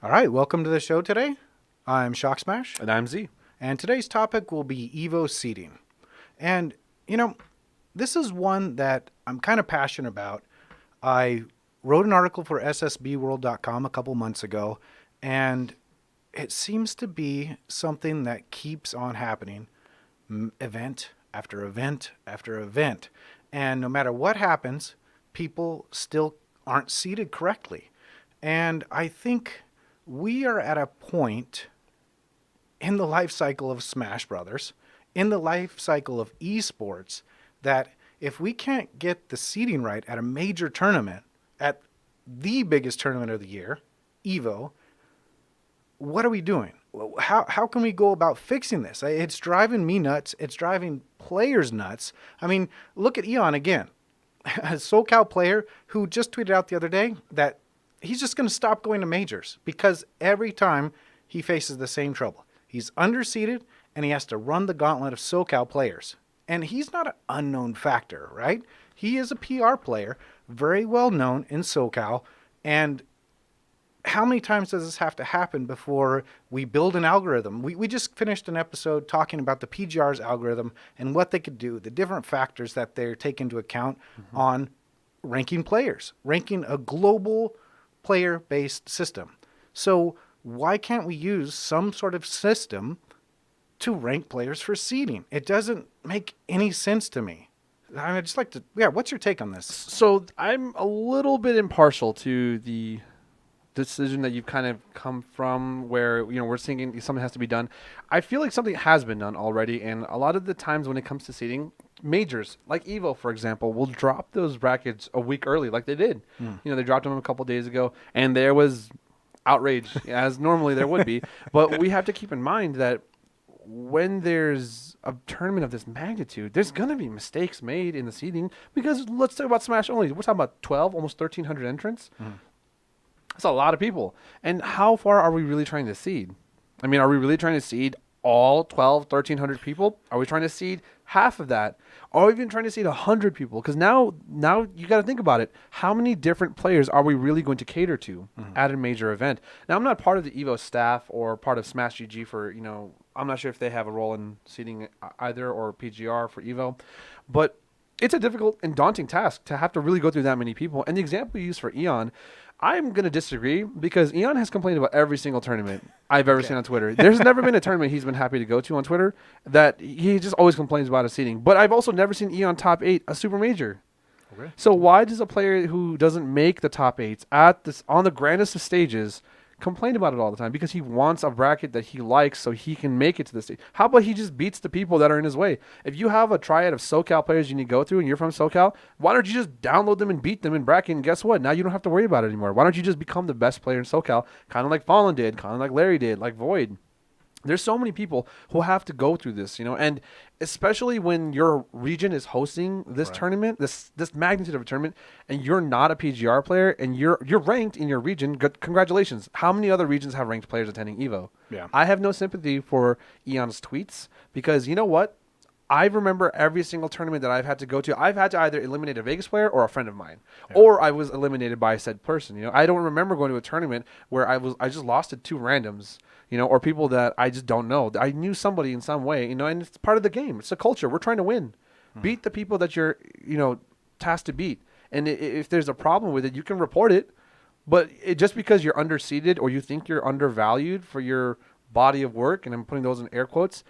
All right, welcome to the show today. I'm ShockSmash, And I'm Z. and today's topic will be Evo Seeding. And, this is one that I'm kind of passionate about. I wrote an article for ssbworld.com a couple months ago, and it seems to be something that keeps on happening, event after event after event. And no matter what happens, people still aren't seated correctly. And I think we are at a point in the life cycle of Smash Brothers, in the life cycle of esports, that if we can't get the seeding right at a major tournament, at the biggest tournament of the year, Evo, what are we doing? How can we go about fixing this? It's driving me nuts. It's driving players nuts. I mean, look at Eon again, a SoCal player who just tweeted out the other day that he's just going to stop going to majors because every time he faces the same trouble. He's underseeded and he has to run the gauntlet of SoCal players. And he's not an unknown factor, right? He is a PR player, very well known in SoCal. And how many times does this have to happen before we build an algorithm? We just finished an episode talking about the PGR's algorithm and what they could do, the different factors that they're taking into account on ranking players, ranking a global player-based system. So why can't we use some sort of system to rank players for seeding? It doesn't make any sense to me. I'd just like to, what's your take on this? So I'm a little bit impartial to the decision that you've kind of come from where, we're thinking something has to be done. I feel like something has been done already. And a lot of the times when it comes to seeding, majors like Evo, for example, will drop those brackets a week early like they did. They dropped them a couple days ago and there was outrage as normally there would be. But we have to keep in mind that when there's a tournament of this magnitude, there's going to be mistakes made in the seeding because let's talk about Smash only. We're talking about 12, almost 1,300 entrants. That's a lot of people. And how far are we really trying to seed? I mean, are we really trying to seed all 12, 1,300 people? Are we trying to seed half of that? Or are we even trying to seed 100 people? Because now you got to think about it. How many different players are we really going to cater to at a major event? Now, I'm not part of the Evo staff or part of Smash GG for, I'm not sure if they have a role in seeding either or PGR for Evo. But it's a difficult and daunting task to have to really go through that many people. And the example you use for Eon, I'm going to disagree because Eon has complained about every single tournament I've ever seen on Twitter. There's never been a tournament he's been happy to go to on Twitter that he just always complains about his seeding. But I've also never seen Eon top 8 a super major. Okay. So why does a player who doesn't make the top 8s on the grandest of stages complain about it all the time? Because he wants a bracket that he likes so he can make it to the stage. How about he just beats the people that are in his way? If you have a triad of SoCal players you need to go through and you're from SoCal, why don't you just download them and beat them in bracket? And guess what? Now you don't have to worry about it anymore. Why don't you just become the best player in SoCal? Kind of like Fallen did, kind of like Larry did, like Void. There's so many people who have to go through this, and especially when your region is hosting this tournament, this magnitude of a tournament, and you're not a PGR player and you're ranked in your region. Congratulations. How many other regions have ranked players attending Evo? Yeah. I have no sympathy for Eon's tweets because you know what? I remember every single tournament that I've had to go to. I've had to either eliminate a Vegas player or a friend of mine, or I was eliminated by said person. I don't remember going to a tournament where I just lost to two randoms. Or people that I just don't know. I knew somebody in some way, and it's part of the game. It's a culture. We're trying to win. Beat the people that you're, tasked to beat. And if there's a problem with it, you can report it. But just because you're underseeded or you think you're undervalued for your body of work, and I'm putting those in air quotes,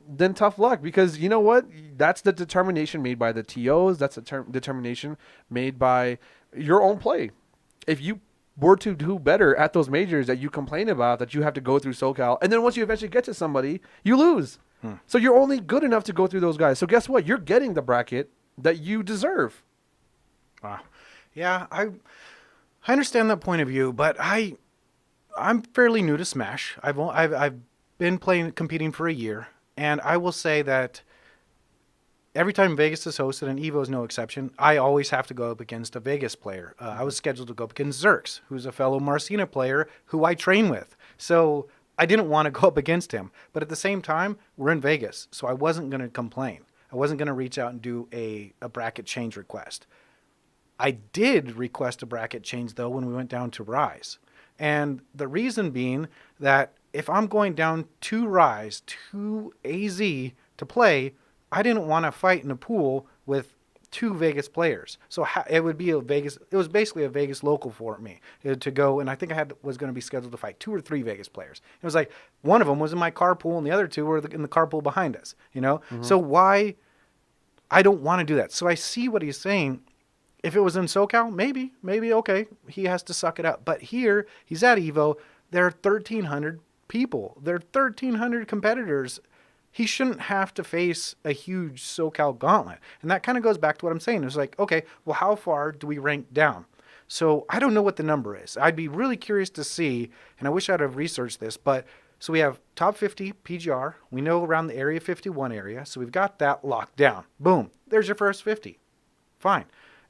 then tough luck. Because you know what? That's the determination made by the TOs. That's the determination made by your own play. If you were to do better at those majors that you complain about, that you have to go through SoCal, and then once you eventually get to somebody, you lose. So you're only good enough to go through those guys. So guess what? You're getting the bracket that you deserve. Yeah, I understand that point of view, but I'm fairly new to Smash. I've been competing for a year, and I will say that every time Vegas is hosted, and Evo is no exception, I always have to go up against a Vegas player. I was scheduled to go up against Zerx, who's a fellow Marcina player who I train with. So I didn't want to go up against him. But at the same time, we're in Vegas, so I wasn't going to complain. I wasn't going to reach out and do a bracket change request. I did request a bracket change, though, when we went down to Rise. And the reason being that if I'm going down 2 Rise, 2 AZ to play, I didn't want to fight in a pool with 2 Vegas players. So it would be it was basically a Vegas local for me to go. And I think was going to be scheduled to fight 2 or 3 Vegas players. It was like one of them was in my carpool and the other 2 were in the carpool behind us, So why? I don't want to do that. So I see what he's saying. If it was in SoCal, maybe, okay, he has to suck it up. But here, he's at Evo. There are 1,300 people. There are 1,300 competitors. He shouldn't have to face a huge SoCal gauntlet. And that kind of goes back to what I'm saying. It's like, okay, well, how far do we rank down? So I don't know what the number is. I'd be really curious to see, and I wish I'd have researched this, but so we have top 50 PGR. We know around the Area 51 area. So we've got that locked down. Boom. There's your first 50. Fine.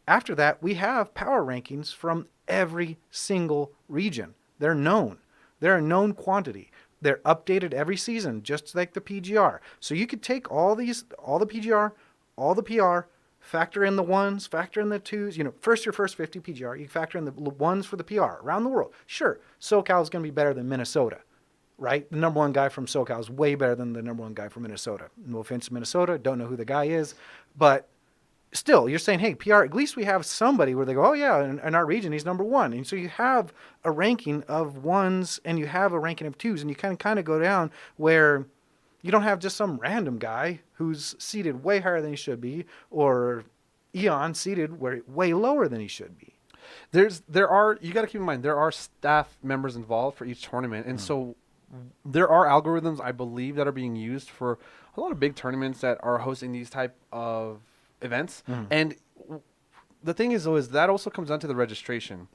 After that, we have power rankings from every single region. They're known. They're a known quantity. They're updated every season, just like the PGR. So you could take all the PGR, all the PR, factor in the 1s, factor in the 2s. Your first 50 PGR. You factor in the 1s for the PR around the world. Sure, SoCal is going to be better than Minnesota, right? The number 1 guy from SoCal is way better than the number 1 guy from Minnesota. No offense to Minnesota. Don't know who the guy is. But still, you're saying, hey, PR, at least we have somebody where they go, oh, yeah, in our region, he's number 1. And so you have a ranking of 1s and you have a ranking of 2s, and you kind of go down where you don't have just some random guy who's seated way higher than he should be, or Eon seated way lower than he should be. You got to keep in mind, there are staff members involved for each tournament. And so there are algorithms, I believe, that are being used for a lot of big tournaments that are hosting these type of events. And the thing is, though, is that also comes down to the registration.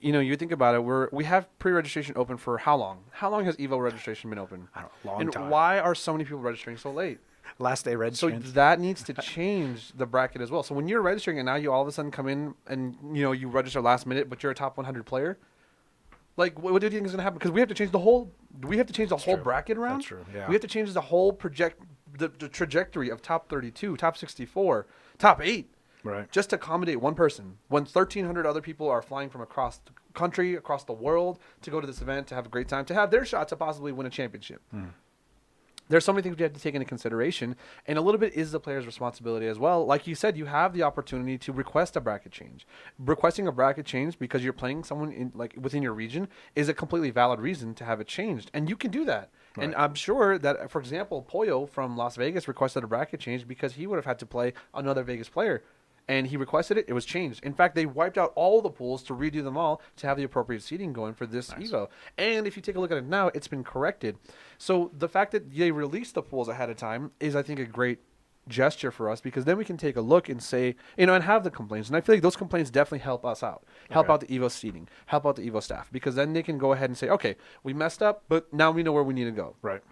You think about it, we have pre-registration open for how long? How long has Evo registration been open? I don't know, long time. And why are so many people registering so late? Last day registering. So that needs to change the bracket as well. So when you're registering and now you all of a sudden come in and you register last minute, but you're a top 100 player, like what do you think is going to happen? Because we have to change the whole. We have to change the whole bracket around. That's true. Yeah. We have to change the whole the trajectory of top 32, top 64, top 8. Right. Just to accommodate one person, when 1,300 other people are flying from across the country, across the world, to go to this event, to have a great time, to have their shot to possibly win a championship. There's so many things we have to take into consideration, and a little bit is the player's responsibility as well. Like you said, you have the opportunity to request a bracket change. Requesting a bracket change because you're playing someone within your region is a completely valid reason to have it changed, and you can do that. Right. And I'm sure that, for example, Pollo from Las Vegas requested a bracket change because he would have had to play another Vegas player. And he requested it. It was changed. In fact, they wiped out all the pools to redo them all to have the appropriate seating going for this Evo. And if you take a look at it now, it's been corrected. So the fact that they released the pools ahead of time is, I think, a great gesture for us, because then we can take a look and say, and have the complaints. And I feel like those complaints definitely help us out. Help out the Evo seating. Help out the Evo staff. Because then they can go ahead and say, okay, we messed up, but now we know where we need to go. Right.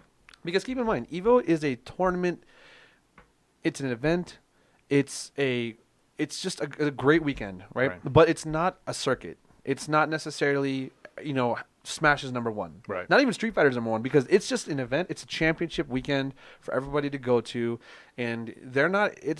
Because keep in mind, Evo is a tournament. It's an event. It's just a great weekend, right? But it's not a circuit. It's not necessarily, Smash is number 1. Right. Not even Street Fighter is number 1, because it's just an event. It's a championship weekend for everybody to go to. And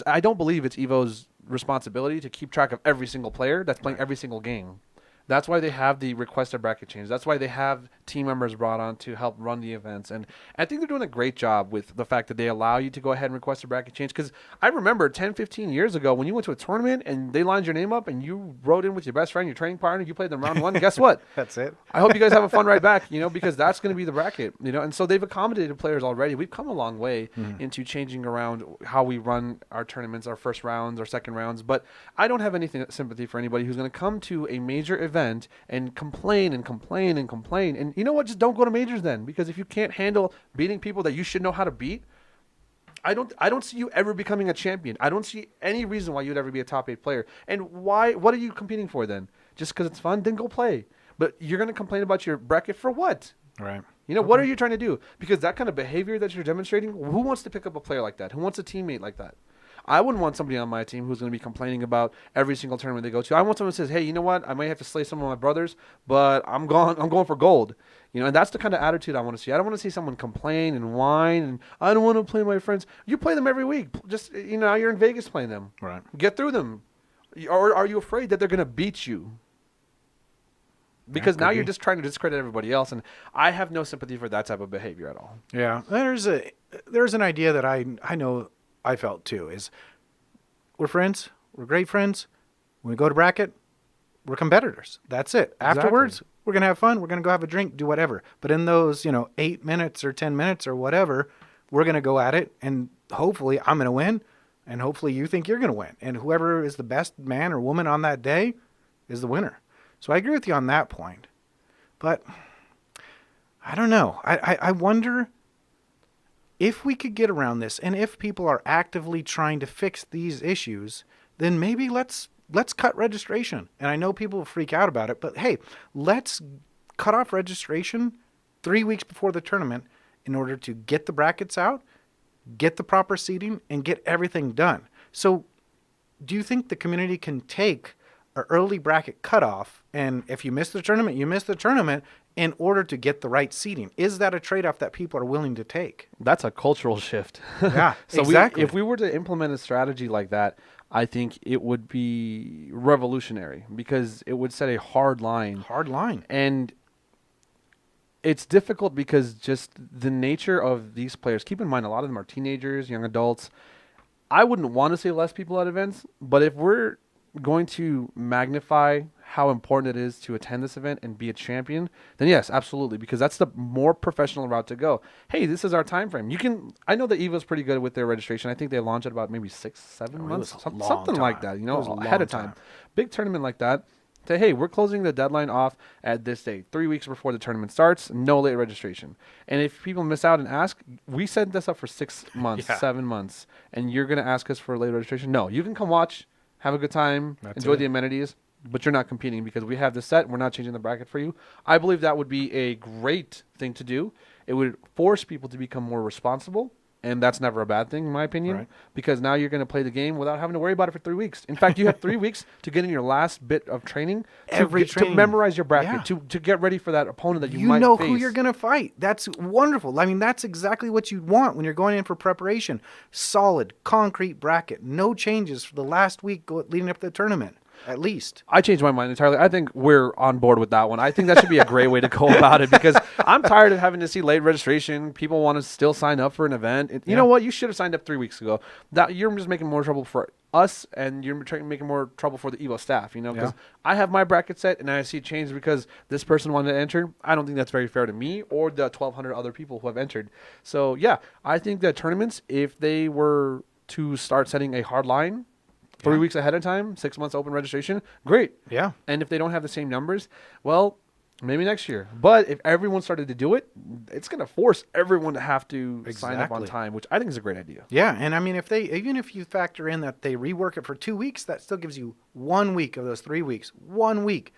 I don't believe it's Evo's responsibility to keep track of every single player that's playing every single game. That's why they have the requested bracket change. That's why they have team members brought on to help run the events. And I think they're doing a great job with the fact that they allow you to go ahead and request a bracket change. Because I remember 10, 15 years ago when you went to a tournament and they lined your name up and you rode in with your best friend, your training partner, you played them round 1. Guess what? That's it. I hope you guys have a fun ride back, because that's going to be the bracket, And so they've accommodated players already. We've come a long way into changing around how we run our tournaments, our first rounds, our second rounds. But I don't have anything sympathy for anybody who's going to come to a major event and complain and complain and complain. And you know what? Just don't go to majors then, because if you can't handle beating people that you should know how to beat, I don't see you ever becoming a champion. I don't see any reason why you'd ever be a top 8 player. And why? What are you competing for then? Just because it's fun? Then go play. But you're going to complain about your bracket for what? Right. What are you trying to do? Because that kind of behavior that you're demonstrating, who wants to pick up a player like that? Who wants a teammate like that? I wouldn't want somebody on my team who's going to be complaining about every single tournament they go to. I want someone who says, hey, you know what? I might have to slay some of my brothers, but I'm going for gold. And that's the kind of attitude I want to see. I don't want to see someone complain and whine and I don't want to play my friends. You play them every week. Just, you're in Vegas playing them. Right. Get through them. Or are you afraid that they're going to beat you? because could now you're be. just trying to discredit everybody else, and I have no sympathy for that type of behavior at all. Yeah, there's an idea that I know I felt too is we're friends, we're great friends. When we go to bracket, we're competitors. That's it. Exactly. Afterwards, we're gonna have fun. We're gonna go have a drink, do whatever. But in those 8 minutes or 10 minutes or whatever, we're gonna go at it, and hopefully I'm gonna win, and hopefully you think you're gonna win, and whoever is the best man or woman on that day is the winner. So I agree with you on that point, but I don't know. I wonder if we could get around this, and if people are actively trying to fix these issues, then maybe let's cut registration. And I know people will freak out about it, but hey, let's cut off registration 3 weeks before the tournament in order to get the brackets out, get the proper seating, and get everything done. So do you think the community can take an early bracket cutoff, and if you miss the tournament, you miss the tournament, in order to get the right seating? Is that a trade-off that people are willing to take? That's a cultural shift. Yeah, So exactly. if we were to implement a strategy like that, I think it would be revolutionary because it would set a hard line. Hard line. And it's difficult because just the nature of these players, keep in mind, a lot of them are teenagers, young adults. I wouldn't want to say less people at events, but if we're going to magnify how important it is to attend this event and be a champion, then yes, absolutely, because that's the more professional route to go. Hey, this is our time frame. I know that Evo's pretty good with their registration. I think they launch at about maybe 6-7 months, something like that, ahead of time. Big tournament like that. Say, hey, we're closing the deadline off at this date, 3 weeks before the tournament starts, no late registration. And if people miss out and ask, we set this up for 6 months, 7 months, and you're going to ask us for late registration? No, you can come watch, have a good time, enjoy the amenities, but you're not competing because we have this set. We're not changing the bracket for you. I believe that would be a great thing to do. It would force people to become more responsible, and that's never a bad thing, in my opinion, because now you're going to play the game without having to worry about it for 3 weeks. In fact, you have 3 weeks to get in your last bit of training, to memorize your bracket, to get ready for that opponent that you might face. You know who you're going to fight. That's wonderful. I mean, that's exactly what you want when you're going in for preparation. Solid, concrete bracket. No changes for the last week leading up to the tournament. At least. I changed my mind entirely. I think we're on board with that one. I think that should be a great way to go about it because I'm tired of having to see late registration. People want to still sign up for an event. You know what? You should have signed up 3 weeks ago. That you're just making more trouble for us, and you're making more trouble for the Evo staff. Because I have my bracket set, and I see it change because this person wanted to enter. I don't think that's very fair to me or the 1,200 other people who have entered. So yeah, I think that tournaments, if they were to start setting a hard line, 3 weeks ahead of time, 6 months open registration, great. Yeah. And if they don't have the same numbers, well, maybe next year. But if everyone started to do it, it's going to force everyone to have to sign up on time, which I think is a great idea. Yeah, and I mean, even if you factor in that they rework it for 2 weeks, that still gives you 1 week of those 3 weeks, 1 week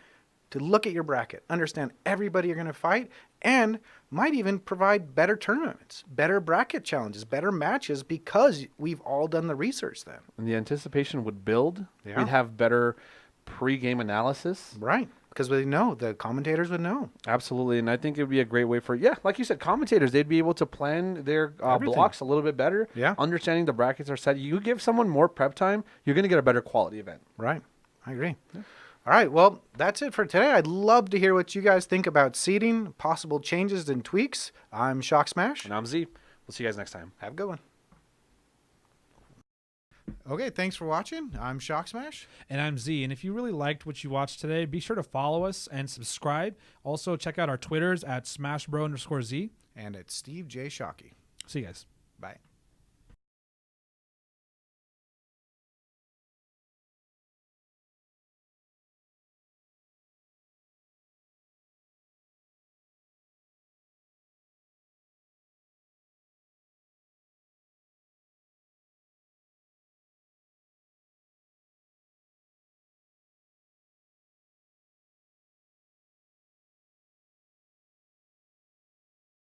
to look at your bracket, understand everybody you're going to fight, and might even provide better tournaments, better bracket challenges, better matches because we've all done the research then. And the anticipation would build. Yeah. We'd have better pre-game analysis. Right, because we know, the commentators would know. Absolutely, and I think it would be a great way for, like you said, commentators, they'd be able to plan their blocks a little bit better. Yeah. Understanding the brackets are set. You give someone more prep time, you're going to get a better quality event. Right, I agree. Yeah. All right, well, that's it for today. I'd love to hear what you guys think about seeding, possible changes and tweaks. I'm ShockSmash. And I'm Z. We'll see you guys next time. Have a good one. Okay, thanks for watching. I'm ShockSmash. And I'm Z. And if you really liked what you watched today, be sure to follow us and subscribe. Also, check out our Twitters at SmashBro_Z. And at Steve J. Shockey. See you guys. Bye.